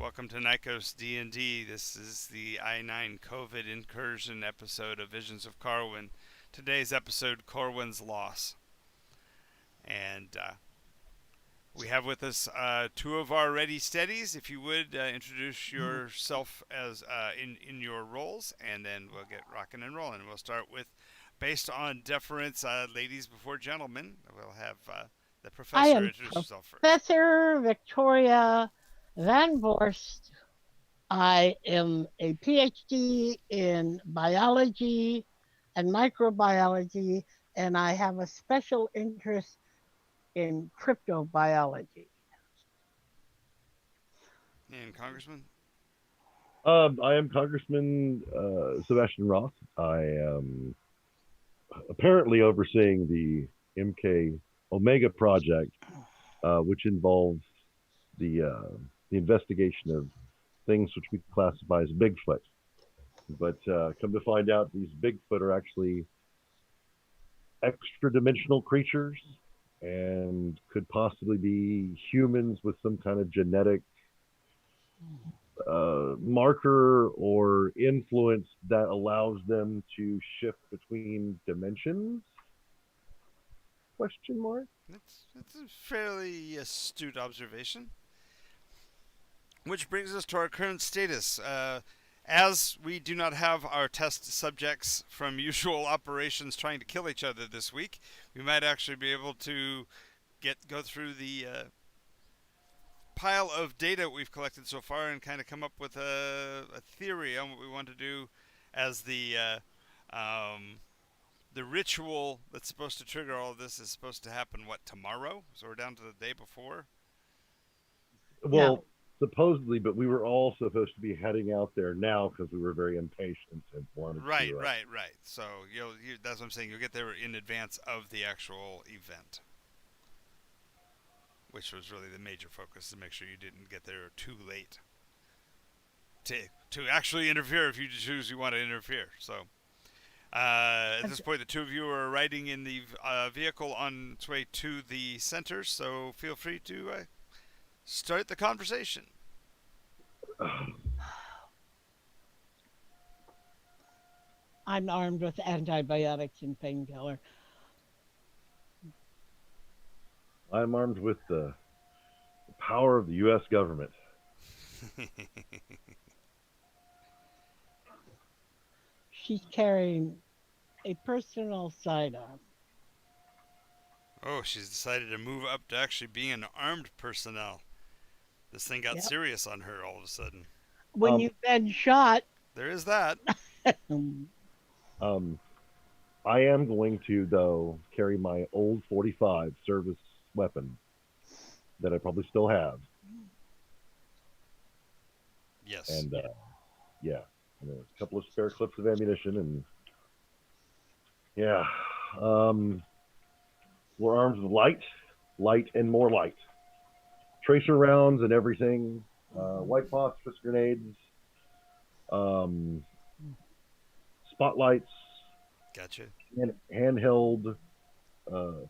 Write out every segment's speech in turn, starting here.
Welcome to Nycos D&D. This is the I-9 COVID incursion episode of Visions of Corwin. Today's episode, Corwin's Loss. And we have with us two of our ready steadies. If you would introduce yourself as in your roles, and then we'll get rocking and rolling. We'll start with, based on deference, ladies before gentlemen. We'll have the I professor am introduce yourself first. Professor Victoria Van Vorst. I am a PhD in biology and microbiology, and I have a special interest in cryptobiology. And Congressman? I am Congressman Sebastian Roth. I am apparently overseeing the MK Omega project, which involves the investigation of things which we classify as Bigfoot. But come to find out, these Bigfoot are actually extra-dimensional creatures and could possibly be humans with some kind of genetic marker or influence that allows them to shift between dimensions? Question mark? That's a fairly astute observation. Which brings us to our current status. As we do not have our test subjects from usual operations trying to kill each other this week, we might actually be able to go through the pile of data we've collected so far and kind of come up with a theory on what we want to do as the ritual that's supposed to trigger all of this is supposed to happen, tomorrow? So we're down to the day before? Well, supposedly, but we were all supposed to be heading out there now because we were very impatient and wanted Right. to. Right. So that's what I'm saying. You'll get there in advance of the actual event, which was really the major focus, to make sure you didn't get there too late to actually interfere if you choose you want to interfere. So at this point, the two of you are riding in the vehicle on its way to the center, so feel free to start the conversation. I'm armed with antibiotics and painkiller. I'm armed with the power of the U.S. government. She's carrying a personal sidearm. Oh, she's decided to move up to actually being an armed personnel. This thing got serious on her all of a sudden. When you've been shot, there is that. I am going to, though, carry my old 45 service weapon that I probably still have. Yes. And yeah, and a couple of spare clips of ammunition, and yeah, we're armed with light, and more light. Tracer rounds and everything. White phosphorus grenades. Spotlights. Gotcha. And handheld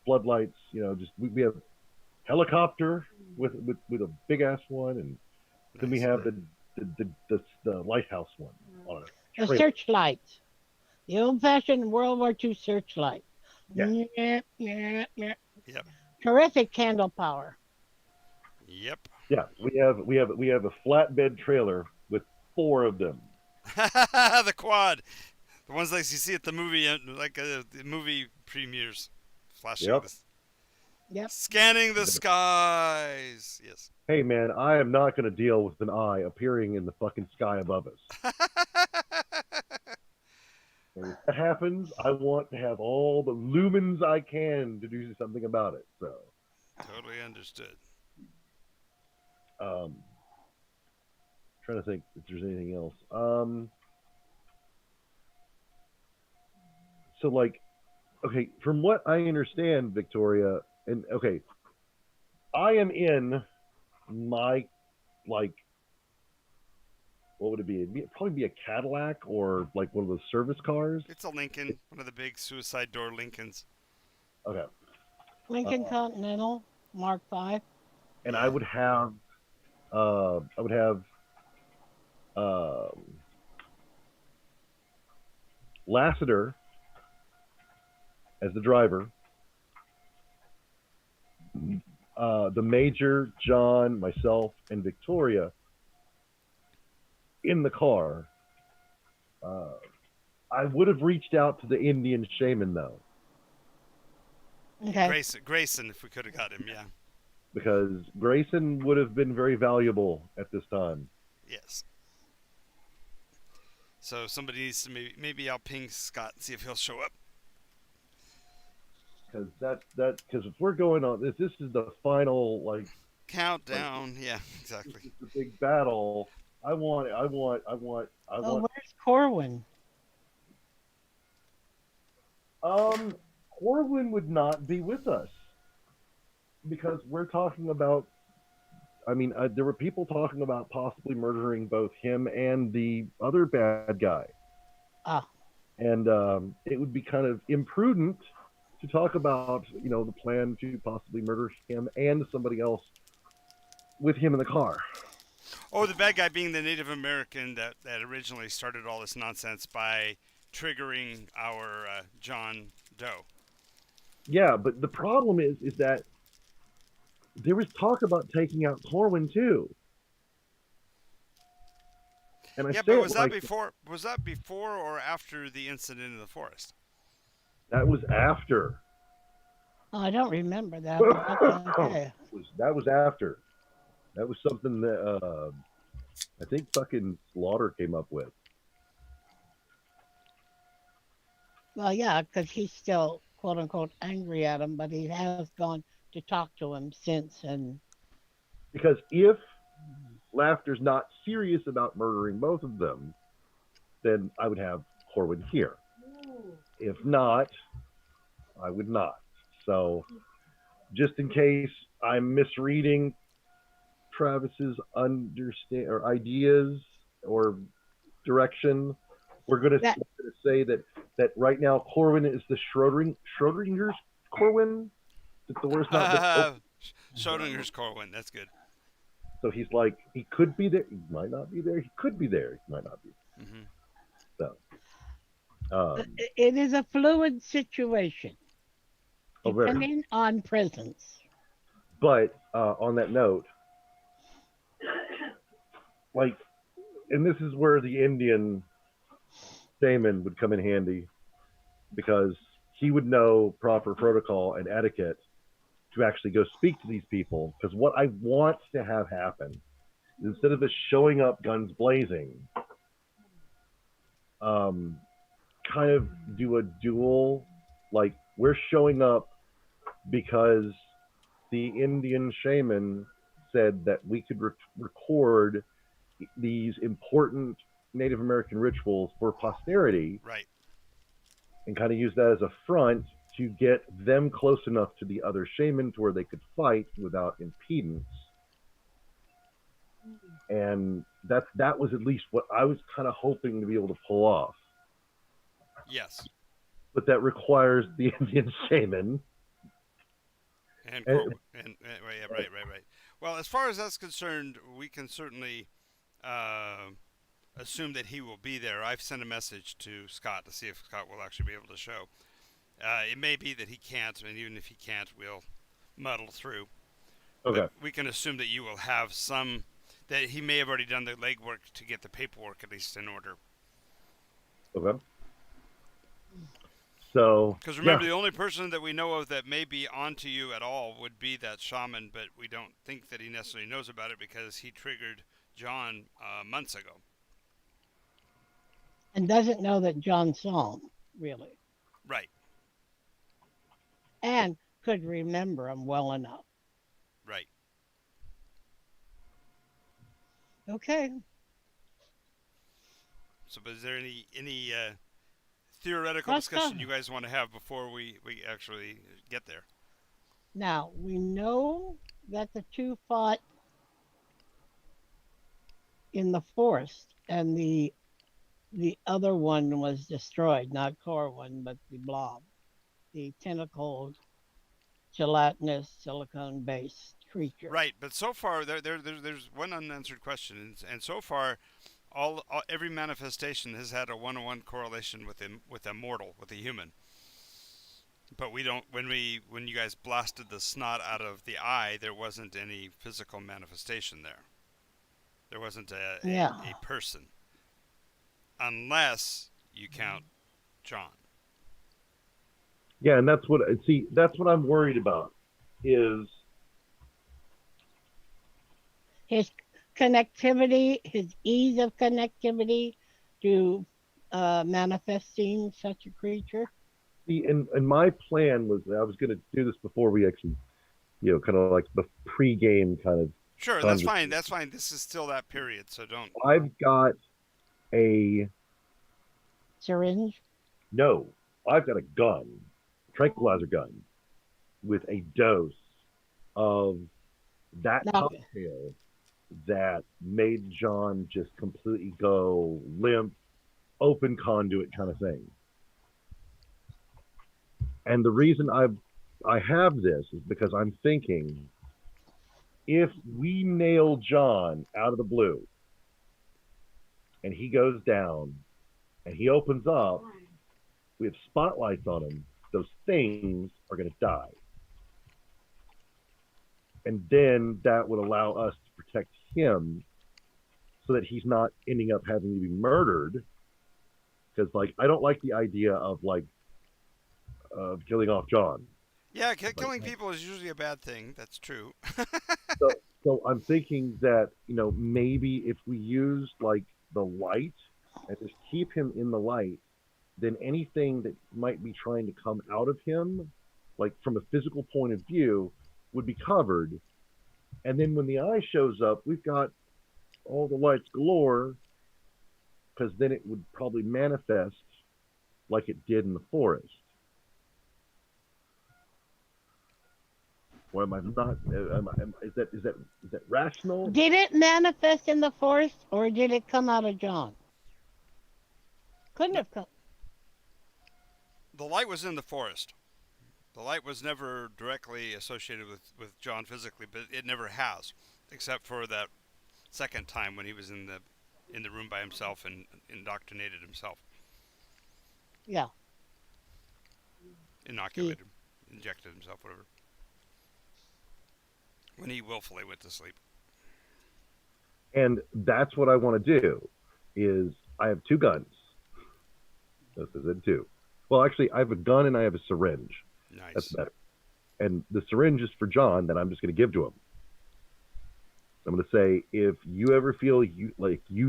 floodlights. We have helicopter with a big ass one, and then we have the lighthouse one on it. A searchlight, the old-fashioned World War II searchlight. Yeah. Yep. Terrific candle power. Yep. Yeah, we have a flatbed trailer with 4 of them. The quad. The ones like you see at the movie, the movie premieres, flashing this. Yep. Scanning the skies. Yes. Hey man, I am not going to deal with an eye appearing in the fucking sky above us. And if that happens, I want to have all the lumens I can to do something about it. So. Totally understood. Trying to think if there's anything else. So okay, from what I understand, Victoria, and okay, I am in my what would it be? It'd probably be a Cadillac or one of those service cars. It's a Lincoln, one of the big suicide door Lincolns. Okay. Lincoln Continental Mark V. And I would have Um, Lassiter as the driver, the Major, John, myself, and Victoria in the car. Uh, I would have reached out to the Indian shaman though, Okay. Grayson, if we could have got him, yeah. because Grayson would have been very valuable at this time. Yes. So somebody needs to maybe I'll ping Scott and see if he'll show up. Because if we're going on this is the final Countdown, yeah, this exactly. is the big battle. I want Oh, where's Corwin? Corwin would not be with us because we're talking about. I mean, there were people talking about possibly murdering both him and the other bad guy, Ah, and it would be kind of imprudent to talk about the plan to possibly murder him and somebody else with him in the car. Oh, the bad guy being the Native American that originally started all this nonsense by triggering our John Doe. Yeah, but the problem is that there was talk about taking out Corwin too. And I Yeah, say but it was that like before? Was that before or after the incident in the forest? that was after. oh, I don't remember that, but okay. That was after. That was something that I think fucking Slaughter came up with. Well, yeah, because he's still quote unquote angry at him, but he has gone to talk to him since, and Because if Laughter's not serious about murdering both of them, then I would have Corwin here. If not, I would not. So, just in case I'm misreading Travis's understand or ideas or direction, we're going to that say that right now Corwin is the Schrodinger's Corwin. That the word's not been Schrodinger's Corwin. That's good. So he's like, he could be there, he might not be there, he could be there, he might not be. Mm-hmm. So, um, it is a fluid situation very. depending on presence. But on that note, like, and this is where the Indian shaman would come in handy because he would know proper protocol and etiquette to actually go speak to these people. Because what I want to have happen is instead of us showing up guns blazing, kind of do a duel. Like, we're showing up because the Indian shaman said that we could record these important Native American rituals for posterity, Right. and kind of use that as a front to get them close enough to the other shaman to where they could fight without impedance. And that was at least what I was kind of hoping to be able to pull off. Yes. But that requires the Indian shaman. And yeah, right. Well, as far as that's concerned, we can certainly assume that he will be there. I've sent a message to Scott to see if Scott will actually be able to show. It may be that he can't, and even if he can't, we'll muddle through. Okay. But we can assume that you will have some, that he may have already done the legwork to get the paperwork at least in order. Okay. So, because remember, the only person that we know of that may be onto you at all would be that shaman, but we don't think that he necessarily knows about it because he triggered John months ago. And doesn't know that John saw him, really. Right. And could remember him well enough. Right. Okay. So, but is there any theoretical discussion you guys want to have before we actually get there? Now, we know that the two fought in the forest, and the other one was destroyed, not Corwin, but the blob, the tentacled, gelatinous, silicone-based creature. Right, but so far there's one unanswered question, and so far every manifestation has had a one-on-one correlation with a mortal, with a human. But we don't. When you guys blasted the snot out of the eye, there wasn't any physical manifestation there. There wasn't Yeah. a person, unless you count John. Yeah, and that's what see. That's what I'm worried about. Is His connectivity, his ease of connectivity to manifesting such a creature. see, and my plan was I was going to do this before we actually, kind of like the pre-game kind of Sure, that's fine. conversation. That's fine. This is still that period, so don't. I've got a Syringe. no. I've got a gun, tranquilizer gun, with a dose of that Now, cocktail that made John just completely go limp, open conduit kind of thing. And the reason I have this is because I'm thinking if we nail John out of the blue and he goes down and he opens up, we have spotlights on him. Those things are going to die. And then that would allow us to protect him so that he's not ending up having to be murdered. Because, like, I don't like the idea of, like, killing off John. Yeah, Like, killing people is usually a bad thing. That's true. so I'm thinking that, maybe if we use, like, the light and just keep him in the light, then anything that might be trying to come out of him, like from a physical point of view, would be covered. And then when the eye shows up, we've got all the lights galore, because then it would probably manifest like it did in the forest. Or am I not? Is that rational? did it manifest in the forest or did it come out of John? Couldn't have come. The light was in the forest. The light was never directly associated with John physically, but it never has, except for that second time when he was in the room by himself and indoctrinated himself, Yeah. inoculated, injected himself, whatever. When he willfully went to sleep. And that's what I want to do. Is I have two guns. This is it two. Well, actually, I have a gun and I have a syringe. Nice. That's better. And the syringe is for John that I'm just going to give to him. I'm going to say, if you ever feel you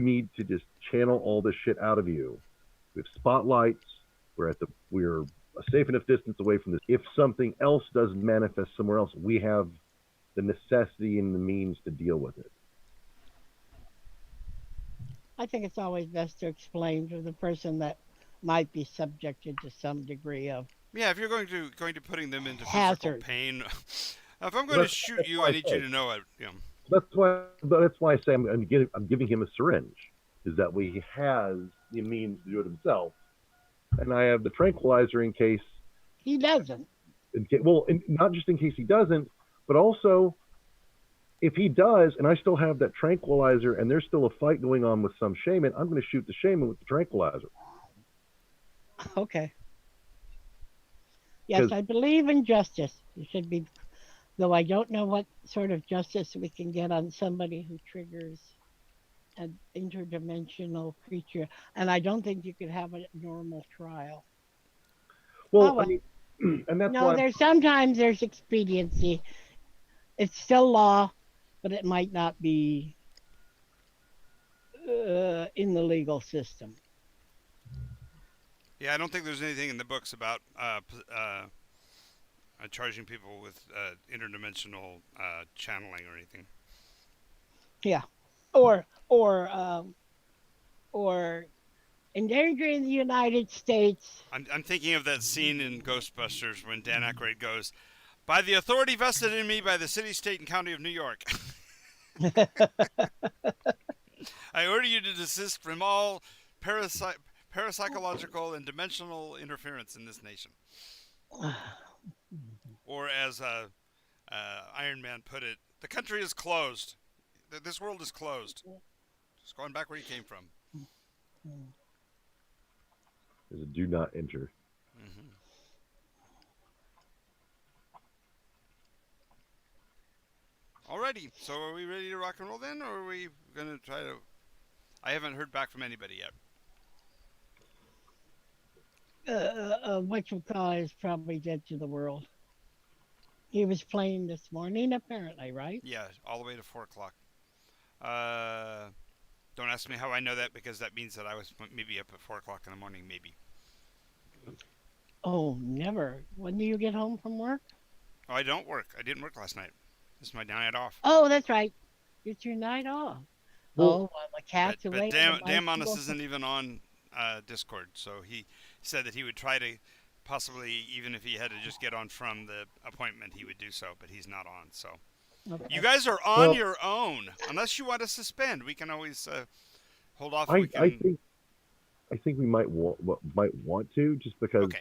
need to just channel all this shit out of you, we have spotlights. We're a safe enough distance away from this. If something else doesn't manifest somewhere else, we have the necessity and the means to deal with it. I think it's always best to explain to the person that might be subjected to some degree of Yeah, if you're going to putting them into hazard. physical pain, if I'm going to shoot you, I need you to know it. That's why I say I'm giving him a syringe, is that way he has the means to do it himself, and I have the tranquilizer in case he doesn't. Not just in case he doesn't, but also if he does, and I still have that tranquilizer, and there's still a fight going on with some shaman, I'm going to shoot the shaman with the tranquilizer. Okay. Yes, I believe in justice. It should be, though I don't know what sort of justice we can get on somebody who triggers an interdimensional creature, and I don't think you could have a normal trial. Well, I mean, and that's no, why sometimes there's expediency. It's still law, but it might not be in the legal system. Yeah, I don't think there's anything in the books about charging people with interdimensional channeling or anything. Yeah, or endangering the United States. I'm thinking of that scene in Ghostbusters when Dan Aykroyd goes, "By the authority vested in me by the city, state, and county of New York, I order you to desist from all parapsychological and dimensional interference in this nation." Or as Iron Man put it, "The country is closed. This world is closed." Just going back where you came from. There's a do not enter. Mm-hmm. Alrighty, so are we ready to rock and roll then, or are we gonna try to? I haven't heard back from anybody yet. What you call is probably dead to the world. He was playing this morning, apparently, right? Yeah, all the way to 4 o'clock. Uh, don't ask me how I know that because that means that I was maybe up at 4 o'clock in the morning, maybe. Oh, never. When do you get home from work? Oh, I don't work. I didn't work last night. This is my night off. Oh, that's right. It's your night off. Well, Oh, well, the cat's But away. damn, and the damn mice honest go- isn't even on Discord. So he said that he would try to possibly, even if he had to just get on from the appointment, he would do so. But he's not on. So Okay. you guys are on Well- your own. Unless you want to suspend, we can always hold off. I, We can... I think we might want to just because. Okay.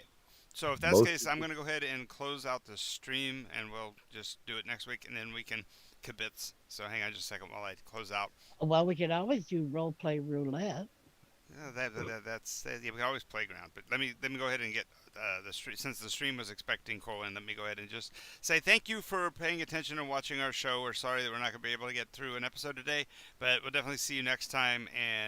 So if that's the Most- case, I'm going to go ahead and close out the stream, and we'll just do it next week, and then we can kibitz. So hang on just a second while I close out. Well, we could always do role play roulette. That's yeah, we can always playground. But let me go ahead and get the stream, since the stream was expecting Corwin. Let me go ahead and just say thank you for paying attention and watching our show. We're sorry that we're not going to be able to get through an episode today, but we'll definitely see you next time. And